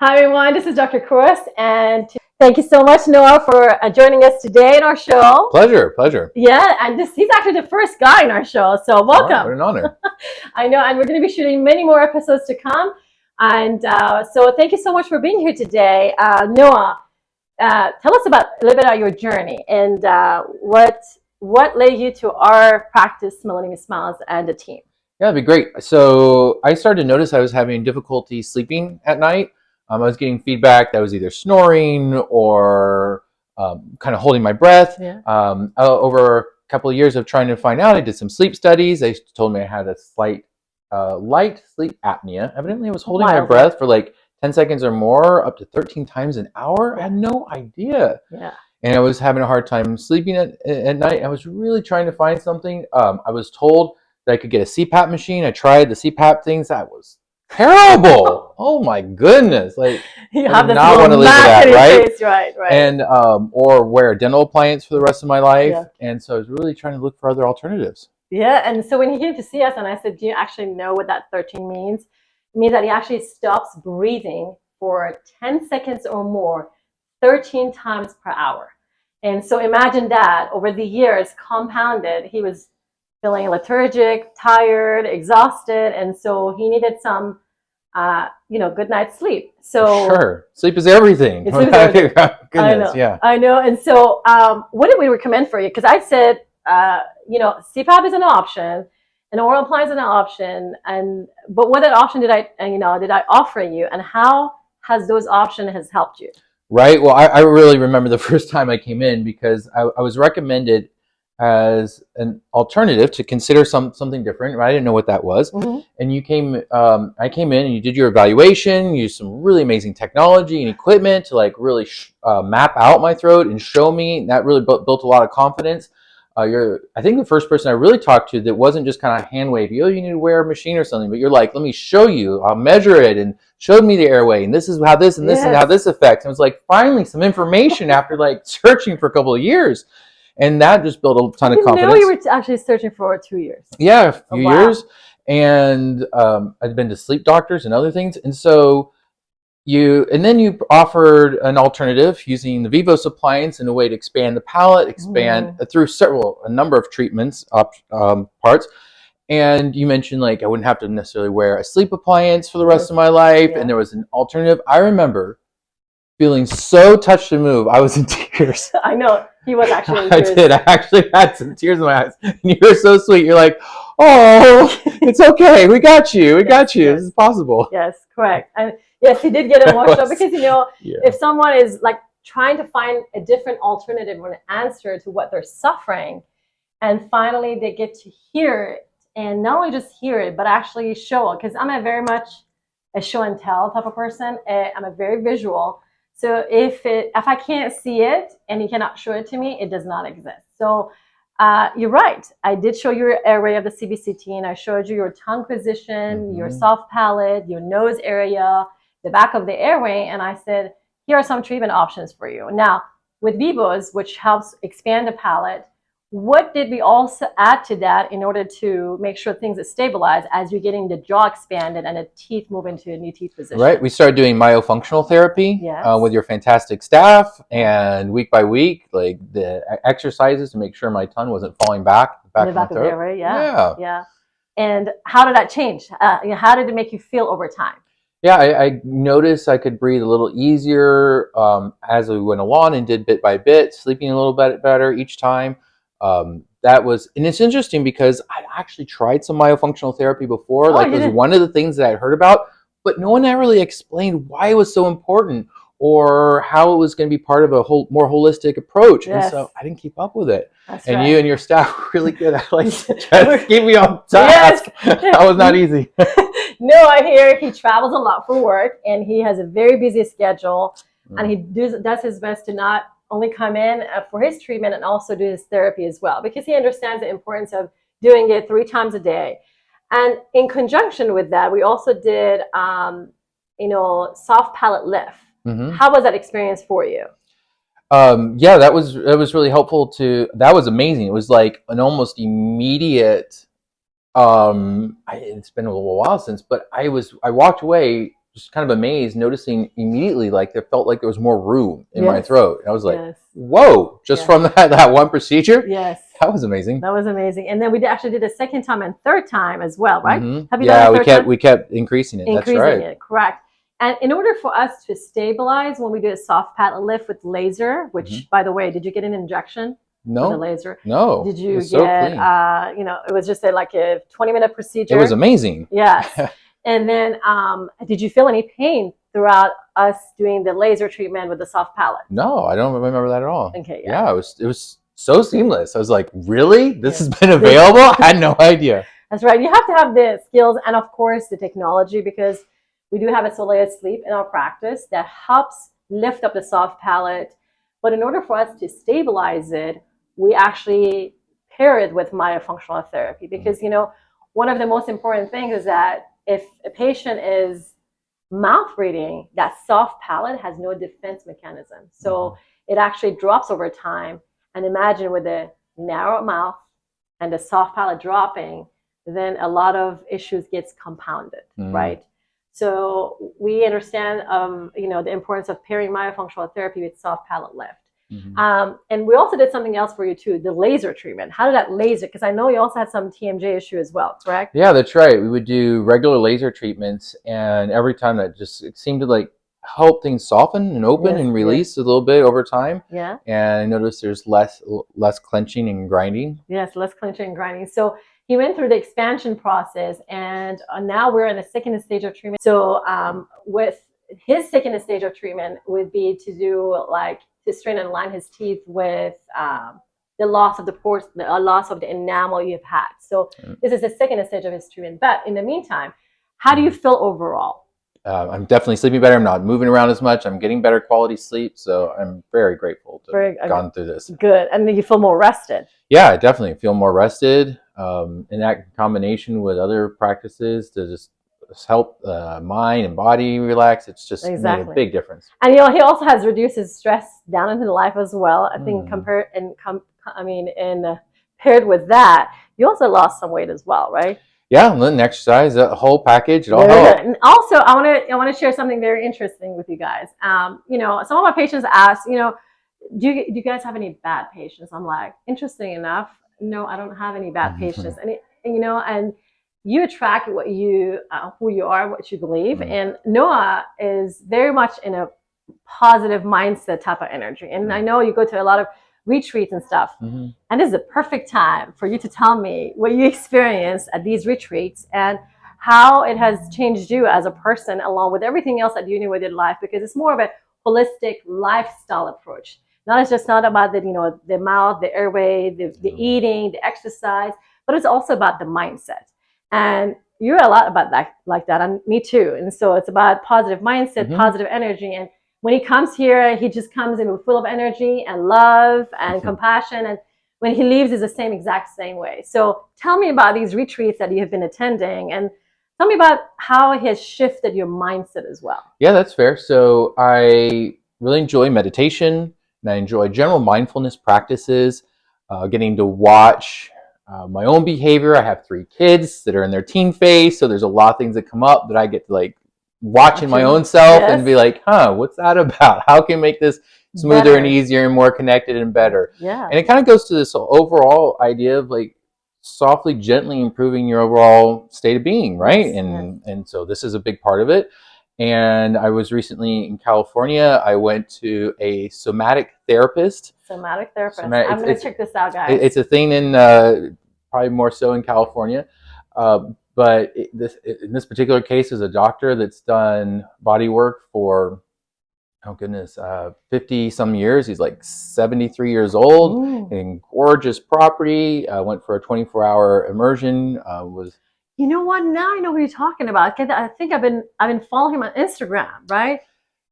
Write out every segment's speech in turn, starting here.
Hi everyone, this is Dr. Kouros, and thank you so much, Noah, for joining us today in our show. Pleasure. Yeah, and he's actually the first guy in our show, so welcome. Right, what an honor. I know, and we're going to be shooting many more episodes to come, and so thank you so much for being here today. Noah, tell us a little bit about your journey and what led you to our practice, Millennium Smiles, and the team. Yeah, that'd be great. So I started to notice I was having difficulty sleeping at night. I was getting feedback that I was either snoring or kind of holding my breath. Yeah. Over a couple of years of trying to find out, I did some sleep studies. They told me I had a light sleep apnea. Evidently, I was holding my breath for like 10 seconds or more, up to 13 times an hour. I had no idea. Yeah. And I was having a hard time sleeping at night. I was really trying to find something. I was told that I could get a CPAP machine. I tried the CPAP things. That was terrible. Oh my goodness! Like, you I have did this not want to live with that, right? Face. Right. And or wear a dental appliance for the rest of my life. Yeah. And so I was really trying to look for other alternatives. Yeah, and so when he came to see us, and I said, "Do you actually know what that 13 means?" It means that he actually stops breathing for 10 seconds or more, 13 times per hour. And so imagine that over the years, compounded, he was feeling lethargic, tired, exhausted, and so he needed some, good night's sleep. So sure, sleep is everything. Goodness, I know. Yeah, I know. And so, what did we recommend for you? Because I said, CPAP is an option, an oral appliance is an option, but what option did I offer you, and how has those options has helped you? Right. Well, I really remember the first time I came in because I was recommended as an alternative to consider something different. Right? I didn't know what that was. Mm-hmm. And I came in and you did your evaluation, you used some really amazing technology and equipment to like really map out my throat and show me. That really built a lot of confidence. I think the first person I really talked to that wasn't just kind of hand wavy, oh, you need to wear a machine or something, but you're like, let me show you, I'll measure it, and showed me the airway, and this is how this and this and how this affects. And it was like finally some information after like searching for a couple of years. And that just built a ton of confidence. I didn't know you were actually searching for 2 years. Yeah, a few years. And I'd been to sleep doctors and other things. And so then you offered an alternative using the Vivos appliance in a way to expand the palate, through a number of treatments, parts. And you mentioned like I wouldn't have to necessarily wear a sleep appliance for the rest of my life. Yeah. And there was an alternative. I remember feeling so touched and moved. I was in tears. I know. He was actually in tears. I did. I actually had some tears in my eyes. And you were so sweet. You're like, oh, it's okay. We got you. We got you. Yes. This is possible. Yes, correct. And yes, he did get emotional because, if someone is like trying to find a different alternative or an answer to what they're suffering, and finally they get to hear it, and not only just hear it, but actually show it. Because I'm very much a show and tell type of person. I'm a very visual. So if I can't see it and you cannot show it to me, it does not exist. So you're right. I did show you your airway of the CBCT, and I showed you your tongue position, your soft palate, your nose area, the back of the airway, and I said, here are some treatment options for you. Now, with Vivos, which helps expand the palate, what did we also add to that in order to make sure things are stabilized as you're getting the jaw expanded and the teeth move into a new teeth position? Right. We started doing myofunctional therapy with your fantastic staff, and week by week, like the exercises to make sure my tongue wasn't falling back in the back of my throat. Airway, yeah. And how did that change? How did it make you feel over time? Yeah, I noticed I could breathe a little easier as we went along and did bit by bit, sleeping a little bit better each time. And it's interesting because I actually tried some myofunctional therapy before. It was one of the things that I heard about, but no one ever really explained why it was so important or how it was going to be part of a more holistic approach. Yes. And so I didn't keep up with it. That's and right. You and your staff were really good at just keep me on task. Yes. That was not easy. No, I hear he travels a lot for work, and he has a very busy schedule, and he does his best to not only come in for his treatment and also do his therapy as well, because he understands the importance of doing it 3 times a day. And in conjunction with that, we also did, soft palate lift. Mm-hmm. How was that experience for you? That was really helpful that was amazing. It was like an almost immediate, it's been a little while since, but I walked away just kind of amazed, noticing immediately like there felt like there was more room in my Yes. throat. And I was like, Yes. whoa, just Yes. from that one procedure? Yes. That was amazing. That was amazing. And then we actually did a second time and third time as well, right? Mm-hmm. Have you done a third time? we kept increasing it. That's right. Increasing it, correct. And in order for us to stabilize, when we do a soft palate lift with laser, which, by the way, did you get an injection? No. With the laser? No. Did you get, so it was just like a 20-minute procedure. It was amazing. Yes. And then did you feel any pain throughout us doing the laser treatment with the soft palate? No, I don't remember that at all. Okay. Yeah, it was so seamless. I was like, really? This has been available? I had no idea. That's right. You have to have the skills and, of course, the technology, because we do have a Soleil sleep in our practice that helps lift up the soft palate. But in order for us to stabilize it, we actually pair it with myofunctional therapy, because, one of the most important things is that if a patient is mouth breathing, that soft palate has no defense mechanism. So it actually drops over time. And imagine with a narrow mouth and the soft palate dropping, then a lot of issues gets compounded, right? So we understand, the importance of pairing myofunctional therapy with soft palate lift. And we also did something else for you too, the laser treatment. How did that laser? Because I know you also had some TMJ issue as well, correct? Yeah, that's right. We would do regular laser treatments, and every time it seemed to like help things soften and open and release a little bit over time. Yeah. And I noticed there's less clenching and grinding. Yes, less clenching and grinding. So he went through the expansion process, and now we're in the second stage of treatment. So with his second stage of treatment would be to do to strain and align his teeth with the loss of the pores, the loss of the enamel you've had. So this is the second stage of his treatment. But in the meantime, how do you feel overall? I'm definitely sleeping better. I'm not moving around as much. I'm getting better quality sleep. So I'm very grateful to have gone through this. Good. And then you feel more rested. Yeah, I definitely feel more rested. And that combination with other practices to just help mind and body relax, it's just made a big difference. And he also has reduced his stress down into life as well. I think paired with that, you also lost some weight as well, right? Yeah, and exercise, the whole package, it all helped. And also, I want to share something very interesting with you guys. Some of my patients ask, do you guys have any bad patients? I'm like, interesting enough, no, I don't have any bad patients. And and you attract what you who you are, what you believe. And Noah is very much in a positive mindset type of energy. And I know you go to a lot of retreats and stuff. And this is the perfect time for you to tell me what you experienced at these retreats and how it has changed you as a person, along with everything else that you knew with your life, because it's more of a holistic lifestyle approach. It's just not about the mouth, the airway, the eating, the exercise, but it's also about the mindset. And you're a lot about that, like that, and me too. And so it's about positive mindset, positive energy. And when he comes here, he just comes in full of energy and love and compassion. And when he leaves, it's the exact same way. So tell me about these retreats that you have been attending, and tell me about how it has shifted your mindset as well. Yeah, that's fair. So I really enjoy meditation, and I enjoy general mindfulness practices, getting to watch my own behavior. I have 3 kids that are in their teen phase, so there's a lot of things that come up that I get to watch in my own self and be like, what's that about? How can I make this smoother and easier and more connected and better? Yeah. And it kind of goes to this overall idea of softly, gently improving your overall state of being, right? Yes, and so this is a big part of it. And I was recently in California. I went to a somatic therapist. I'm going to check this out, guys. It's a thing in probably more so in California. But in this particular case is a doctor that's done body work for, 50 some years. He's 73 years old. In gorgeous property. Went for a 24-hour immersion. You know what? Now I know what you're talking about. I think I've been following him on Instagram, right?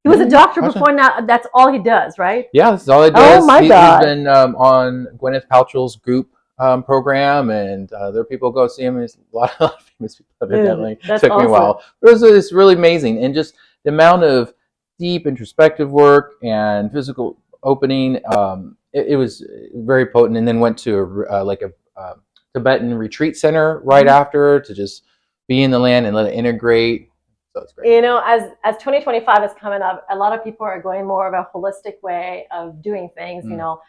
He was a doctor before. Now that's all he does, right? Yeah, that's all he does. Oh my God! He's been on Gwyneth Paltrow's Goop program, and there are people go see him. There's a lot of famous people, evidently. It took me a while. It's really amazing, and just the amount of deep introspective work and physical opening. It was very potent, and then went to a Tibetan retreat center right after to just be in the land and let it integrate. So it's great. You know, as 2025 is coming up, a lot of people are going more of a holistic way of doing things, you know,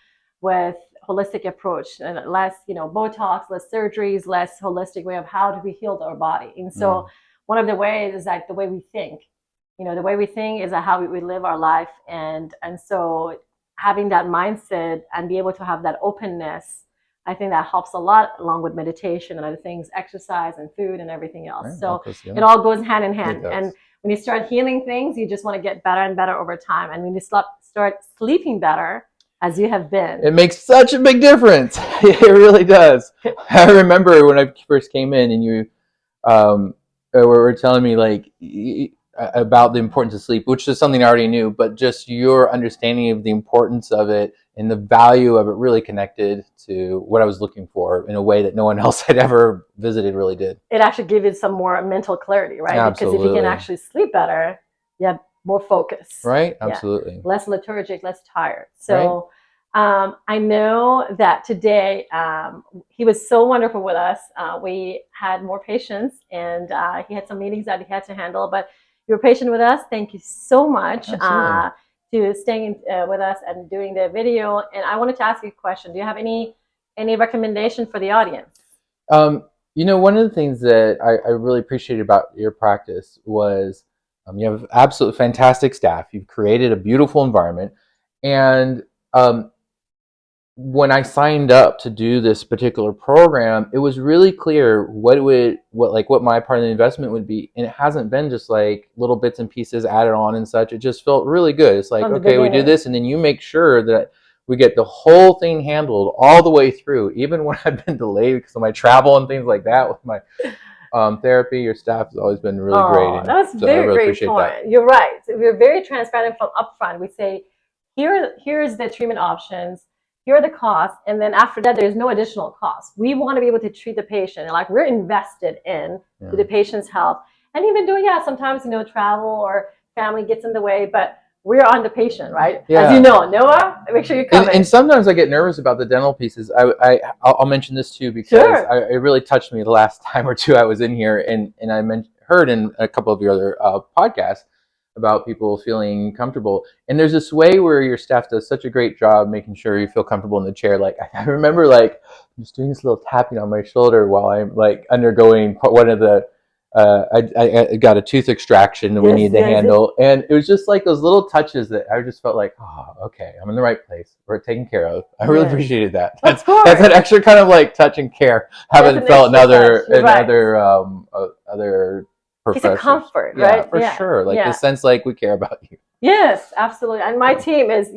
with holistic approach and less, you know, Botox, less surgeries, less holistic way of how do we heal our body. And so one of the ways is like the way we think. You know, the way we think is how we live our life. And so having that mindset and be able to have that openness, I think that helps a lot, along with meditation and other things, exercise and food and everything else. Right. So it all goes hand in hand. And when you start healing things, you just want to get better and better over time. And when you start sleeping better, as you have been, it makes such a big difference. It really does. I remember when I first came in and you were telling me like about the importance of sleep, which is something I already knew, but just your understanding of the importance of it and the value of it really connected to what I was looking for in a way that no one else had ever visited really did. It actually gives you some more mental clarity, right? Absolutely. Because if you can actually sleep better, you have more focus. Right? Absolutely. Yeah. Less lethargic, less tired. So I know that today he was so wonderful with us. We had more patients and he had some meetings that he had to handle, but you were patient with us. Thank you so much to staying with us and doing the video. And I wanted to ask you a question. Do you have any recommendation for the audience? You know, one of the things that I really appreciated about your practice was you have absolutely fantastic staff. You've created a beautiful environment. And when I signed up to do this particular program, it was really clear what my part of the investment would be, and it hasn't been just like little bits and pieces added on and such. It just felt really good. It's like, okay, we do this, and then you make sure that we get the whole thing handled all the way through, even when I've been delayed because of my travel and things like that with my therapy. Your staff has always been really great. And that's so very really great point. That. You're right. So we're very transparent from upfront. We say, here's the treatment options. Here are the costs, and then after that, there's no additional cost. We want to be able to treat the patient, and like we're invested in the patient's health. And even though, sometimes travel or family gets in the way, but we're on the patient, right? Yeah. As you know, Noah, make sure you come. And sometimes I get nervous about the dental pieces. I'll mention this too because it really touched me the last time or two I was in here, and I heard in a couple of your other podcasts about people feeling comfortable. And there's this way where your staff does such a great job making sure you feel comfortable in the chair. Like I remember like just doing this little tapping on my shoulder while I'm like undergoing one of the I got a tooth extraction that we need to handle. And it was just like those little touches that I just felt like, oh, okay, I'm in the right place. We're taken care of. I really appreciated that. That's an extra kind of like touch and care. Haven't felt in other it's a comfort, right? For sure. Like the sense like we care about you. Yes, absolutely. And my team is,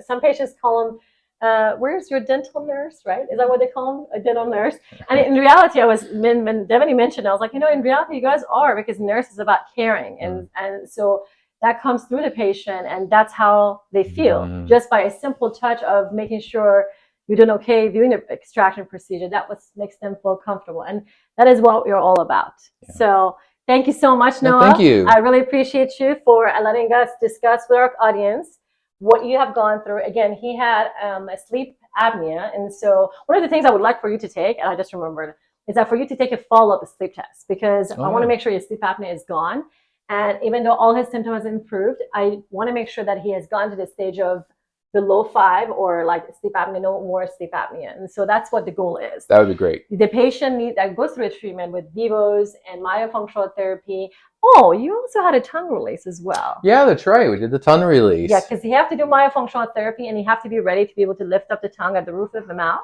some patients call them, where's your dental nurse, right? Is that what they call them? A dental nurse? And in reality, when Devaney mentioned, I was like, in reality, you guys are, because nurse is about caring. And so that comes through the patient, and that's how they feel. Just by a simple touch of making sure you're doing okay, doing the extraction procedure, that makes them feel comfortable. And that is what we're all about. Yeah. So thank you so much, Noah. Thank you. I really appreciate you for letting us discuss with our audience what you have gone through. Again, he had a sleep apnea. And so one of the things I would like for you to take, and I just remembered, is that for you to take a follow-up sleep test, because I want to make sure your sleep apnea is gone. And even though all his symptoms have improved, I want to make sure that he has gone to the stage of below 5 or like sleep apnea, no more sleep apnea. And so that's what the goal is. That would be great. The patient that goes through a treatment with Vivos and myofunctional therapy. Oh, you also had a tongue release as well. Yeah, that's right. We did the tongue release. Yeah, because you have to do myofunctional therapy, and you have to be ready to be able to lift up the tongue at the roof of the mouth,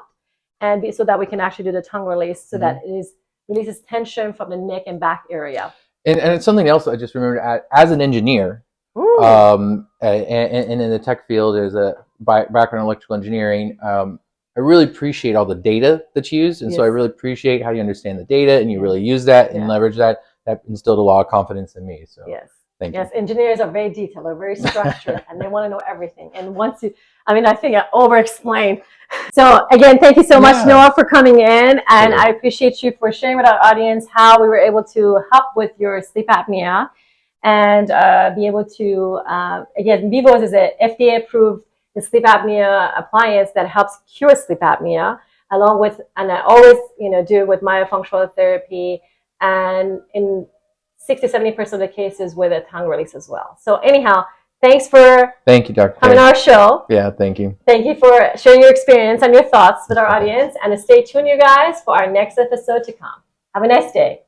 and so that we can actually do the tongue release, so that it releases tension from the neck and back area. And it's something else I just remembered as an engineer. And in the tech field as a background in electrical engineering, I really appreciate all the data that's used. And so I really appreciate how you understand the data and you really use that and leverage that. That instilled a lot of confidence in me. So thank you. Engineers are very detailed, they're very structured, and they want to know everything. And once I think I over-explained. So again, thank you so much, Noah, for coming in. And I appreciate you for sharing with our audience how we were able to help with your sleep apnea. And be able to, again, Vivos is an FDA-approved sleep apnea appliance that helps cure sleep apnea, along with, and I always, do it with myofunctional therapy. And in 60-70% of the cases with a tongue release as well. So anyhow, thanks for Thank you, Dr. coming on our show. Yeah, thank you. Thank you for sharing your experience and your thoughts with our audience. And stay tuned, you guys, for our next episode to come. Have a nice day.